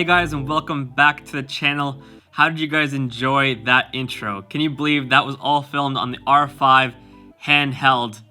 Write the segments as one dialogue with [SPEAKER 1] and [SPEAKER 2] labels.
[SPEAKER 1] Hey guys, and welcome back to the channel. How did you guys enjoy that intro? Can you believe that was all filmed on the R5 handheld?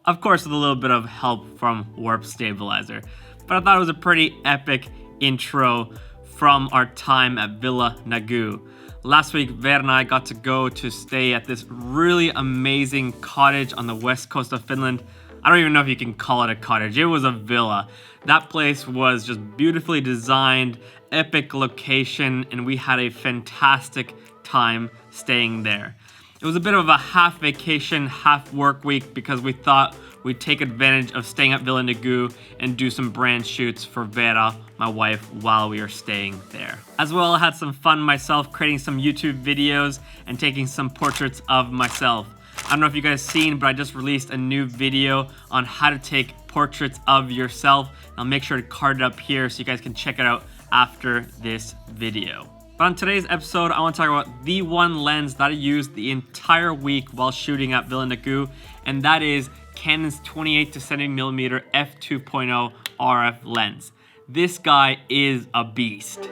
[SPEAKER 1] Of course, with a little bit of help from Warp Stabilizer. But I thought it was a pretty epic intro from our time at Villa Nagu. Last week, Ver and I got to go to stay at this really amazing cottage on the west coast of Finland. I don't even know if you can call it a cottage. It was a villa. That place was just beautifully designed, epic location, and we had a fantastic time staying there. It was a bit of a half vacation, half work week because we thought we'd take advantage of staying at Villa Nagu and do some brand shoots for Vera, my wife, while we were staying there. As well, I had some fun myself creating some YouTube videos and taking some portraits of myself. I don't know if you guys seen, but I just released a new video on how to take portraits of yourself. I'll make sure to card it up here so you guys can check it out after this video. But on today's episode, I want to talk about the one lens that I used the entire week while shooting at Villa Nagu, and that is Canon's 28 to 70mm f2.0 RF lens. This guy is a beast.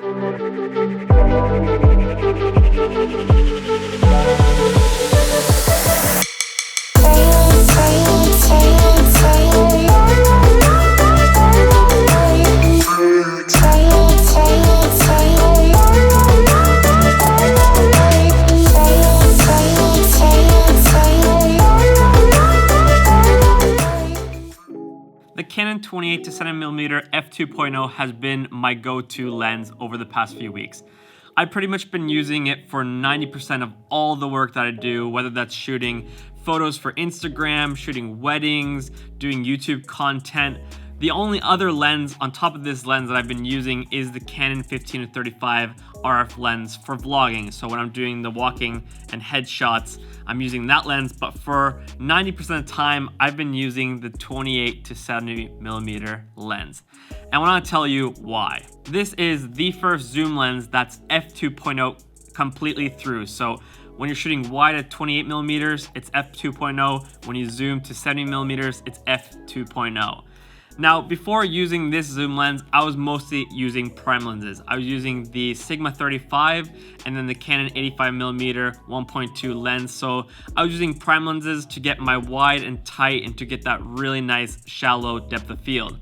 [SPEAKER 1] The Canon 28 to 70mm f2.0 has been my go-to lens over the past few weeks. I've pretty much been using it for 90% of all the work that I do, whether that's shooting photos for Instagram, shooting weddings, doing YouTube content. The only other lens on top of this lens that I've been using is the Canon 15 to 35 RF lens for vlogging. So when I'm doing the walking and headshots, I'm using that lens, but for 90% of the time, I've been using the 28 to 70mm lens. And I want to tell you why. This is the first zoom lens that's f2.0 completely through. So when you're shooting wide at 28mm, it's f2.0. When you zoom to 70mm, it's f2.0. Now, before using this zoom lens, I was mostly using prime lenses. I was using the Sigma 35 and then the Canon 85mm 1.2 lens. So I was using prime lenses to get my wide and tight and to get that really nice shallow depth of field.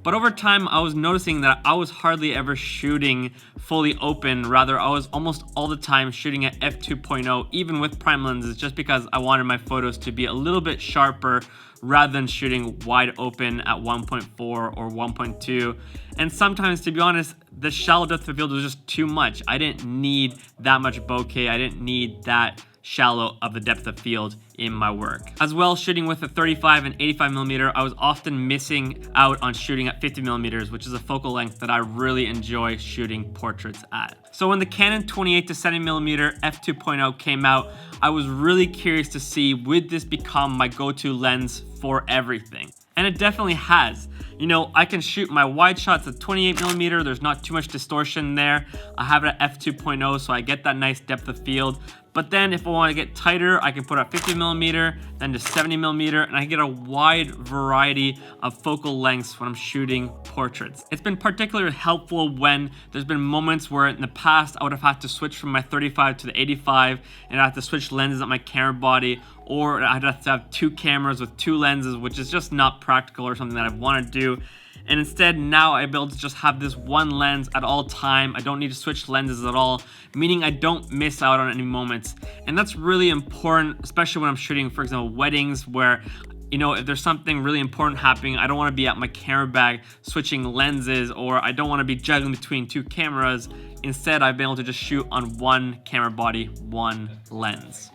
[SPEAKER 1] But over time, I was noticing that I was hardly ever shooting fully open. Rather, I was almost all the time shooting at f2.0, even with prime lenses, just because I wanted my photos to be a little bit sharper rather than shooting wide open at 1.4 or 1.2. And sometimes, to be honest, the shallow depth of field was just too much. I didn't need that much bokeh. I didn't need that shallow of a depth of field in my work. As well, shooting with a 35 and 85mm, I was often missing out on shooting at 50mm, which is a focal length that I really enjoy shooting portraits at. So when the Canon 28 to 70mm f2.0 came out, I was really curious to see, would this become my go-to lens for everything? And it definitely has. You know, I can shoot my wide shots at 28mm, there's not too much distortion there. I have it at f2.0, so I get that nice depth of field. But then if I want to get tighter, I can put it at 50mm, then to 70mm, and I get a wide variety of focal lengths when I'm shooting portraits. It's been particularly helpful when there's been moments where in the past I would have had to switch from my 35 to the 85, and I have to switch lenses on my camera body, or I'd have to have two cameras with two lenses, which is just not practical or something that I want to do. And instead, now I'm able to just have this one lens at all time. I don't need to switch lenses at all, meaning I don't miss out on any moments. And that's really important, especially when I'm shooting, for example, weddings where, you know, if there's something really important happening, I don't want to be at my camera bag switching lenses, or I don't want to be juggling between two cameras. Instead, I've been able to just shoot on one camera body, one lens.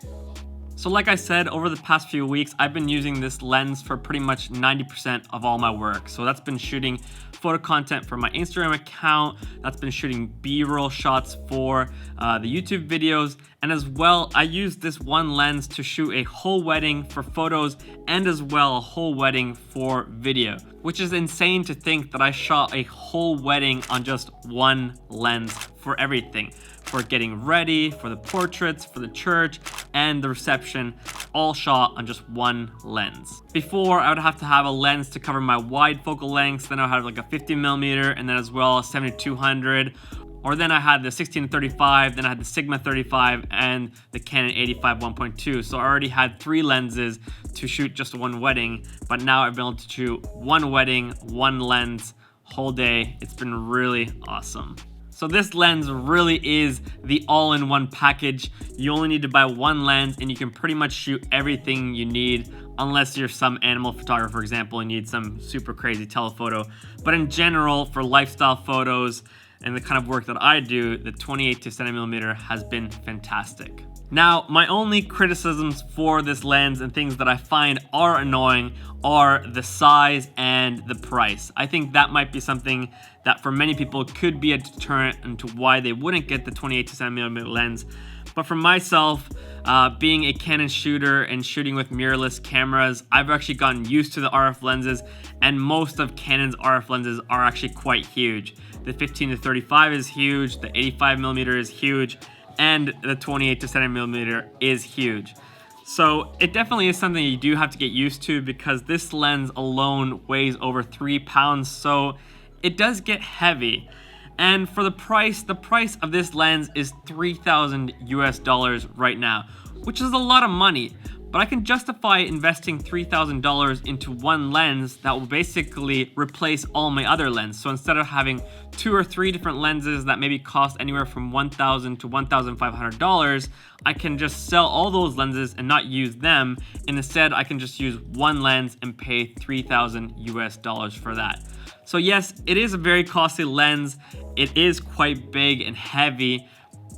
[SPEAKER 1] So like I said, over the past few weeks, I've been using this lens for pretty much 90% of all my work. So that's been shooting photo content for my Instagram account, that's been shooting B-roll shots for the YouTube videos, and as well, I use this one lens to shoot a whole wedding for photos and as well a whole wedding for video, which is insane to think that I shot a whole wedding on just one lens for everything. For getting ready, for the portraits, for the church, and the reception, all shot on just one lens. Before, I would have to have a lens to cover my wide focal lengths, then I would have like a 50mm, and then as well a 70-200, or then I had the 16-35, then I had the Sigma 35, and the Canon 85 1.2. So I already had 3 lenses to shoot just one wedding, but now I've been able to shoot one wedding, one lens, whole day. It's been really awesome. So this lens really is the all-in-one package. You only need to buy one lens and you can pretty much shoot everything you need, unless you're some animal photographer, for example, and need some super crazy telephoto. But in general, for lifestyle photos and the kind of work that I do, the 28-70mm has been fantastic. Now, my only criticisms for this lens and things that I find are annoying are the size and the price. I think that might be something that for many people could be a deterrent into why they wouldn't get the 28-70mm lens. But for myself, being a Canon shooter and shooting with mirrorless cameras, I've actually gotten used to the RF lenses, and most of Canon's RF lenses are actually quite huge. The 15-35 is huge, the 85mm is huge, and the 28-70mm is huge. So it definitely is something you do have to get used to, because this lens alone weighs over 3 pounds, so it does get heavy. And for the price of this lens is $3,000 right now, which is a lot of money. But I can justify investing $3,000 into one lens that will basically replace all my other lenses. So instead of having 2 or 3 different lenses that maybe cost anywhere from $1,000 to $1,500, I can just sell all those lenses and not use them. And instead, I can just use one lens and pay $3,000 for that. So yes, it is a very costly lens. It is quite big and heavy,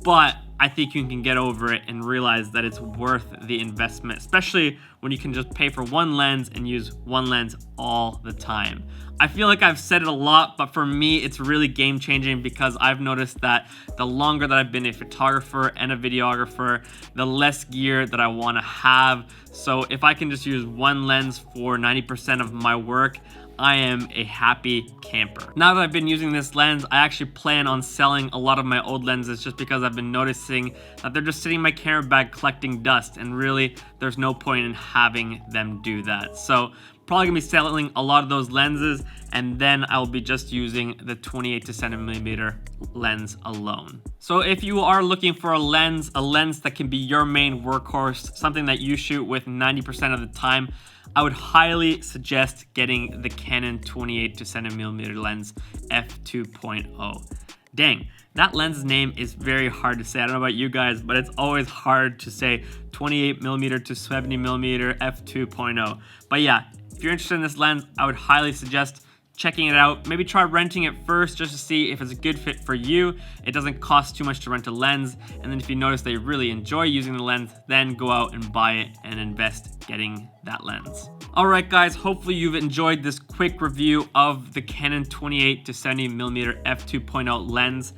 [SPEAKER 1] but I think you can get over it and realize that it's worth the investment, especially when you can just pay for one lens and use one lens all the time. I feel like I've said it a lot, but for me, it's really game changing, because I've noticed that the longer that I've been a photographer and a videographer, the less gear that I want to have. So if I can just use one lens for 90% of my work, I am a happy camper. Now that I've been using this lens, I actually plan on selling a lot of my old lenses, just because I've been noticing that they're just sitting in my camera bag collecting dust, and really there's no point in having them do that. So probably gonna be selling a lot of those lenses, and then I'll be just using the 28-70mm lens alone. So if you are looking for a lens that can be your main workhorse, something that you shoot with 90% of the time, I would highly suggest getting the Canon 28-70mm lens f2.0. Dang, that lens's name is very hard to say. I don't know about you guys, but it's always hard to say 28mm to 70mm f2.0. But yeah, if you're interested in this lens, I would highly suggest checking it out. Maybe try renting it first just to see if it's a good fit for you. It doesn't cost too much to rent a lens. And then if you notice that you really enjoy using the lens, then go out and buy it and invest getting that lens. All right, guys, hopefully you've enjoyed this quick review of the Canon 28-70mm f2.0 lens.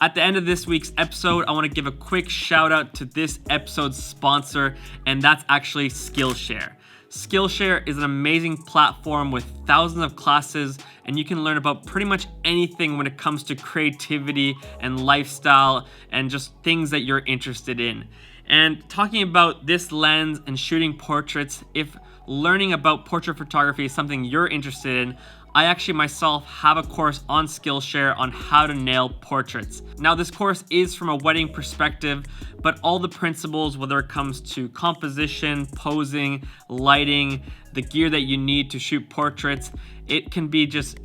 [SPEAKER 1] At the end of this week's episode, I want to give a quick shout out to this episode's sponsor, and that's actually Skillshare. Skillshare is an amazing platform with thousands of classes, and you can learn about pretty much anything when it comes to creativity and lifestyle and just things that you're interested in. And talking about this lens and shooting portraits, if learning about portrait photography is something you're interested in, I actually myself have a course on Skillshare on how to nail portraits. Now, this course is from a wedding perspective, but all the principles, whether it comes to composition, posing, lighting, the gear that you need to shoot portraits, it can be just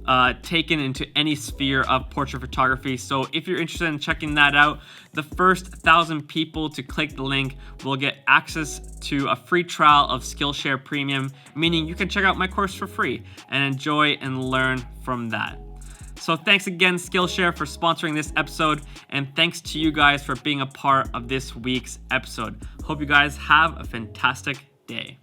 [SPEAKER 1] taken into any sphere of portrait photography. So if you're interested in checking that out, the first 1,000 people to click the link will get access to a free trial of Skillshare Premium, meaning you can check out my course for free and enjoy and learn from that. So thanks again, Skillshare, for sponsoring this episode, and thanks to you guys for being a part of this week's episode. Hope you guys have a fantastic day.